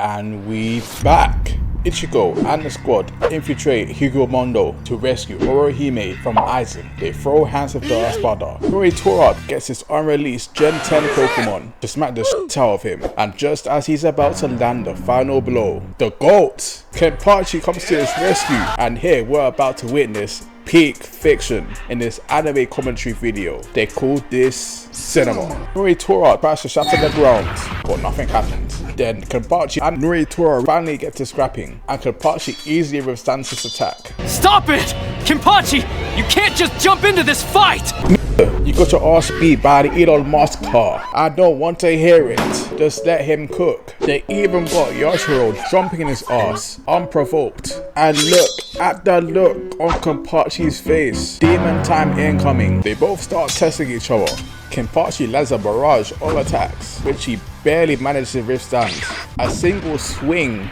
And we back. Ichigo and the squad infiltrate Higomondo to rescue Orohime from Aizen. They throw hands of the espada. Nnoitra gets his unreleased Gen 10 Pokemon to smack the shit out of him, and just as he's about to land the final blow, the GOAT, Kenpachi, comes to his rescue, and here we're about to witness peak fiction in this anime commentary video. They called this cinema. Nnoitra tries to shatter the ground, but nothing happens. Then Kenpachi and Nnoitra finally get to scrapping, and Kenpachi easily withstands his attack. Stop it! Kenpachi! You can't just jump into this fight! You got your ass beat by the Elon Musk car. I don't want to hear it. Just let him cook. They even got Yoshiro jumping in his ass, unprovoked. And look at the look on Kenpachi's face. Demon time incoming. They both start testing each other. Kenpachi lands a barrage of attacks, which he barely managed to withstand. A single swing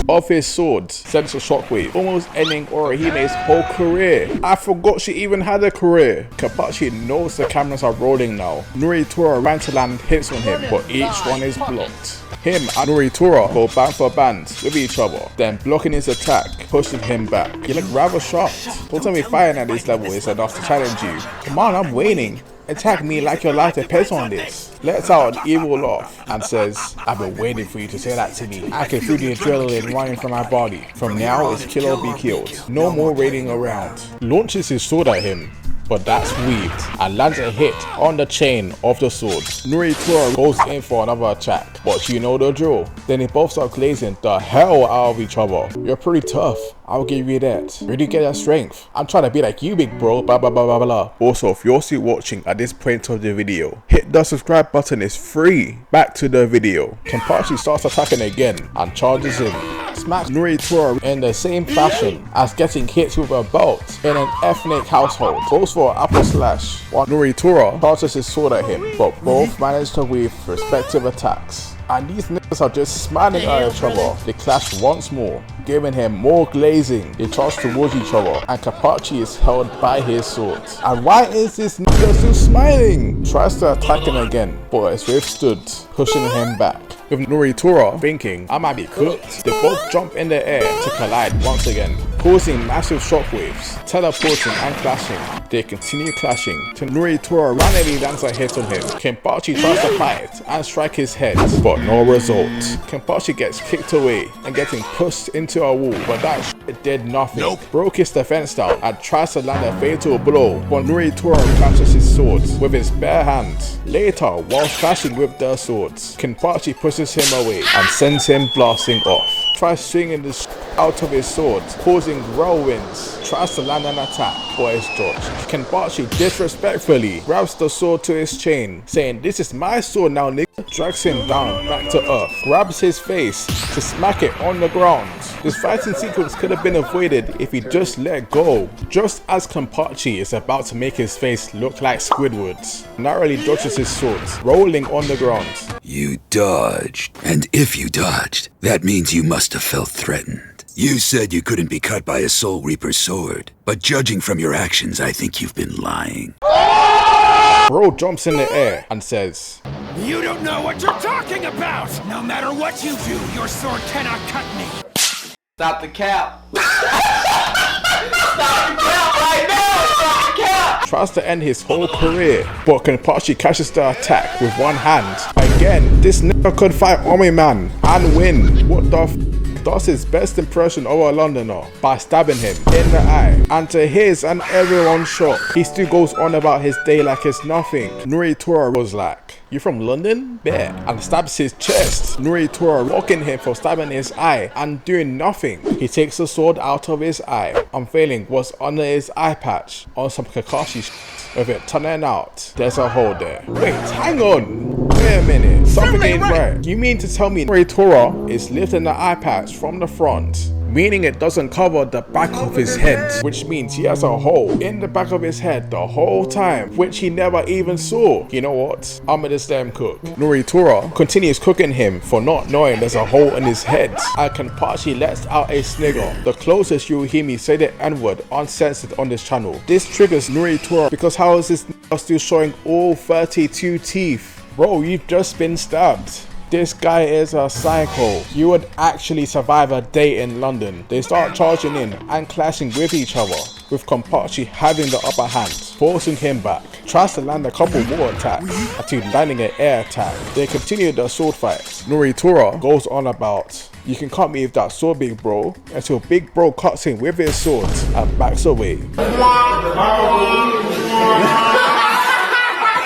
of his sword sends a shockwave, almost ending Orohime's whole career. I forgot she even had a career. Kenpachi knows the cameras are rolling now. Nnoitra ran to land hits on him, but each one is blocked. Him and Nnoitra go band for band with each other, then blocking his attack, pushing him back. You look rather shocked. Don't tell me fighting at this level is enough to challenge you. Come on, I'm waiting. Attack me like your life depends on this. Lets out an evil laugh and says, I've been waiting for you to say that to me. I can feel the adrenaline running from my body. From now it's kill or be killed. No more waiting around. Launches his sword at him, but that's weaved and lands a hit on the chain of the sword. Nnoitra goes in for another attack, but you know the drill. Then they both start glazing the hell out of each other. You're pretty tough, I'll give you that. Where do you get that strength? I'm trying to be like you, big bro, blah blah blah blah blah. Also, if you're still watching at this point of the video, hit the subscribe button, it's free. Back to the video. Kenpachi starts attacking again and charges in. Smacks Nnoitra in the same fashion as getting hit with a belt in an ethnic household. Goes for an apple slash, while Nnoitra charges his sword at him, but both manage to weave respective attacks. And these niggas are just smiling at each other. They clash once more, giving him more glazing. They charge towards each other, and Kenpachi is held by his sword. And why is this nigga still smiling? Tries to attack him again, but is withstood, pushing him back. With Nnoitra thinking, I might be cooked, they both jump in the air to collide once again, causing massive shockwaves, teleporting and clashing. They continue clashing till Nnoitra randomly lands a hit on him. Kenpachi tries to fight and strike his head, but no result. Kenpachi gets kicked away and getting pushed into a wall, but that shit did nothing. Broke his defense down and tries to land a fatal blow, but Nnoitra catches his sword with his bare hands. Later, while clashing with their swords, Kenpachi pushes him away and sends him blasting off. Tries swinging the shit out of his sword, causing whirlwinds. Tries to land an attack, but is dodged. Kenpachi disrespectfully grabs the sword to his chain, saying, this is my sword now, nigga. Drags him down back to earth, grabs his face to smack it on the ground. This fighting sequence could have been avoided if he just let go. Just as Kenpachi is about to make his face look like Squidward's, narrowly dodges his sword, rolling on the ground. You dodged, and if you dodged, that means you must have felt threatened. You said you couldn't be cut by a Soul Reaper's sword, but judging from your actions, I think you've been lying. Bro jumps in the air and says, You don't know what you're talking about! No matter what you do, your sword cannot cut me! Stop the cap! Stop the cap right now! Stop the cap! Tries to end his whole career, but Kenpachi catches the attack with one hand. Again, this nigga could fight Army Man and win. What the f? Does his best impression of a Londoner by stabbing him in the eye, and to his and everyone's shock, he still goes on about his day like it's nothing. Nnoitra was like, you from London? Bet. And stabs his chest. Nnoitra rocking him for stabbing his eye and doing nothing. He takes the sword out of his eye, unveiling what's under his eye patch on some Kakashi shit. With it turning out, there's a hole there. Wait, hang on. Wait a minute. Something ain't right. You mean to tell me Nnoitra is lifting the eye patch from the front, meaning it doesn't cover the back of his head, which means he has a hole in the back of his head the whole time, which he never even saw. You know what? I'm gonna just let him cook. Nnoitra continues cooking him for not knowing there's a hole in his head, and Kenpachi lets out a snigger, the closest you'll hear me say the N-word uncensored on this channel. This triggers Nnoitra because how is this nigga still showing all 32 teeth? Bro, you've just been stabbed. This guy is a psycho. You would actually survive a day in London. They start charging in and clashing with each other, with Kenpachi having the upper hand, forcing him back. Tries to land a couple more attacks until landing an air attack. They continue the sword fight. Nnoitra goes on about, "You can cut me with that sword, big bro," until big bro cuts him with his sword and backs away.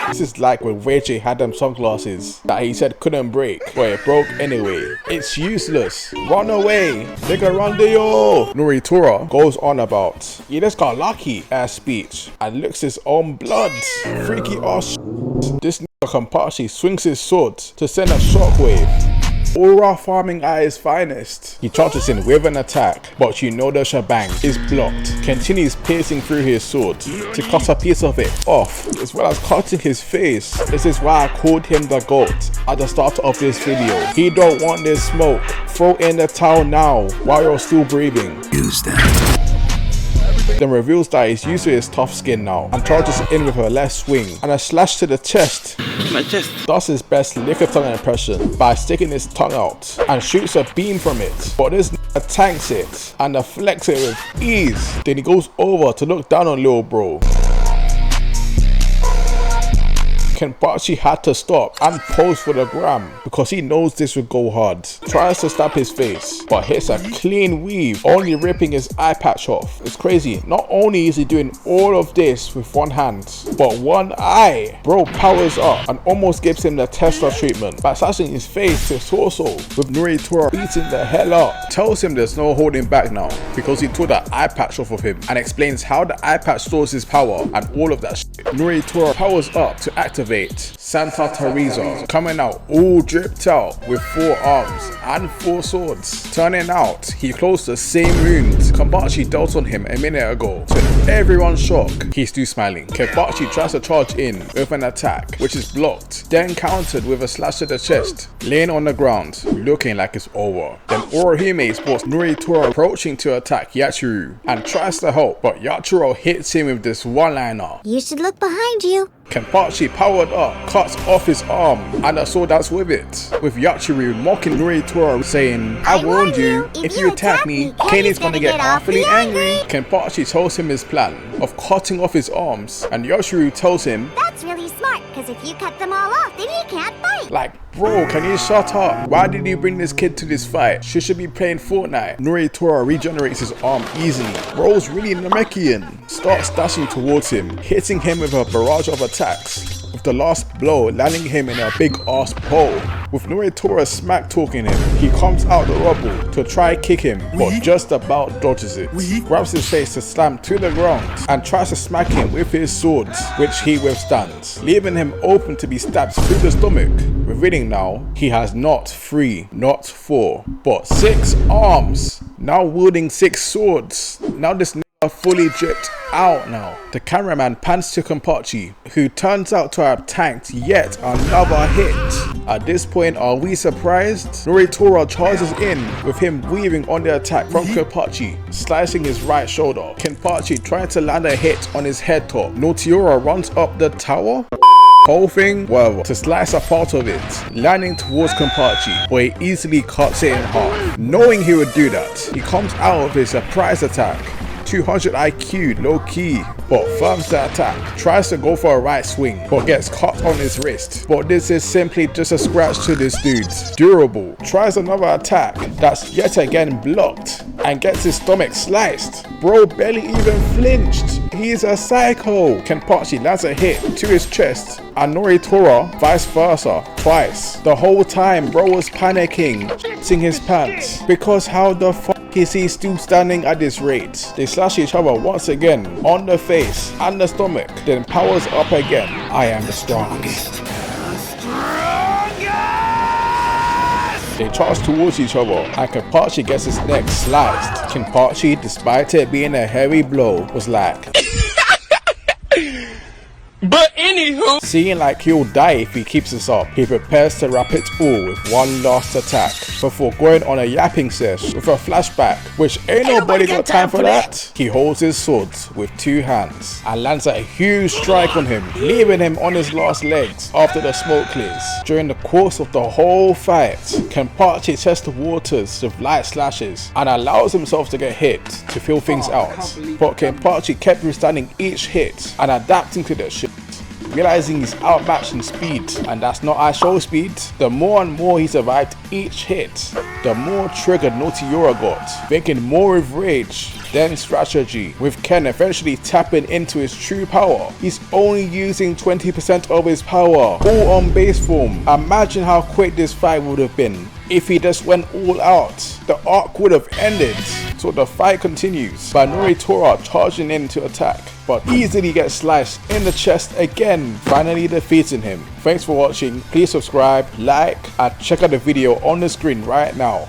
This is like when J had them sunglasses that he said couldn't break, but it broke anyway. It's useless. Run away. Nigga, run to yo. Nnoitra goes on about, "You just got lucky," ass speech, and licks his own blood. Freaky ass. This nigga Kenpachi swings his sword to send a shockwave. Aura farming at his finest. He charges in with an attack, but you know the shebang is blocked. Continues piercing through his sword to cut a piece of it off, as well as cutting his face. This is why I called him the GOAT at the start of this video. He don't want this smoke. Throw in the towel now while you're still breathing. Use that. Then reveals that he's used to his tough skin now and charges in with a left swing and a slash to the chest. My chest. Does his best lick a tongue impression by sticking his tongue out and shoots a beam from it, but this nigga tanks it and deflects it with ease. Then he goes over to look down on little bro. Kenpachi had to stop and pose for the gram because he knows this would go hard. Tries to stab his face, but hits a clean weave, only ripping his eye patch off. It's crazy. Not only is he doing all of this with one hand, but one eye. Bro powers up and almost gives him the Tesla treatment by slashing his face to his torso, with Nnoitra beating the hell up. Tells him there's no holding back now because he took the eye patch off of him and explains how the eye patch stores his power and all of that shit. Nnoitra powers up to activate Santa Teresa, coming out all dripped out with 4 arms and 4 swords. Turning out, he closed the same wounds Kenpachi dealt on him a minute ago. To everyone's shock, he's still smiling. Kenpachi tries to charge in with an attack, which is blocked, then countered with a slash to the chest, laying on the ground, looking like it's over. Then Orihime spots Nnoitra approaching to attack Yachiru and tries to help, but Yachiru hits him with this one-liner. "You should look behind you." Kenpachi powered up, cuts off his arm, and a sword dance with it, with Yachiru mocking Nnoitra, saying, "I warned you, if you attack me, Kenny's gonna get awfully angry." Kenpachi tells him his plan of cutting off his arms, and Yachiru tells him, "That's really smart, because if you cut them all off, then he can't fight." like, bro, can you shut up? Why did you bring this kid to this fight? She should be playing Fortnite. Nnoitra regenerates his arm easily. Bro's really Namekian. Starts dashing towards him, hitting him with a barrage of attacks, with the last blow landing him in a big ass pole. With Nnoitra smack talking him, he comes out the rubble to try kick him, but just about dodges it. Grabs his face to slam to the ground and tries to smack him with his sword, which he withstands, leaving him open to be stabbed through the stomach. Revealing now, he has not 3, not 4, but 6 arms, now wielding 6 swords. Now this nigga fully dripped out now. The cameraman pans to Kenpachi, who turns out to have tanked yet another hit. At this point, are we surprised? Nnoitra charges in with him weaving on the attack from Kenpachi, slicing his right shoulder. Kenpachi trying to land a hit on his head top. Nnoitra runs up the tower, whole thing, well, to slice a part of it, landing towards Kenpachi, where he easily cuts it in half. Knowing he would do that, he comes out of his surprise attack. 200 IQ, low key, but firms the attack, tries to go for a right swing, but gets cut on his wrist. But this is simply just a scratch to this dude. Durable, tries another attack that's yet again blocked and gets his stomach sliced. Bro barely even flinched. He's a psycho. Kenpachi lands a hit to his chest and Nnoitra vice versa twice. The whole time bro was panicking, shitting his pants, because how the fuck is he still standing at this rate? They slash each other once again on the face and the stomach, then powers up again. I am the strongest. They charge towards each other and Kenpachi gets his neck sliced. Kenpachi, despite it being a heavy blow, was like, But any Anywho. Seeing like he'll die if he keeps this up, he prepares to wrap it all with one last attack before going on a yapping sesh with a flashback, which ain't nobody got time for that. He holds his swords with two hands and lands a huge strike on him, leaving him on his last legs after the smoke clears. During the course of the whole fight, Kenpachi tests the waters with light slashes and allows himself to get hit to feel things out, but Kenpachi kept withstanding each hit and adapting to the shit, realizing he's outmatched in speed, and that's not our show speed. The more and more he survived each hit, the more triggered Nnoitra got, thinking more with rage than strategy, with Ken eventually tapping into his true power. He's only using 20% of his power, all on base form. Imagine how quick this fight would have been if he just went all out. The arc would have ended. So the fight continues by Nnoitra charging in to attack, but easily gets sliced in the chest again, finally defeating him. Thanks for watching. Please subscribe, like, and check out the video on the screen right now.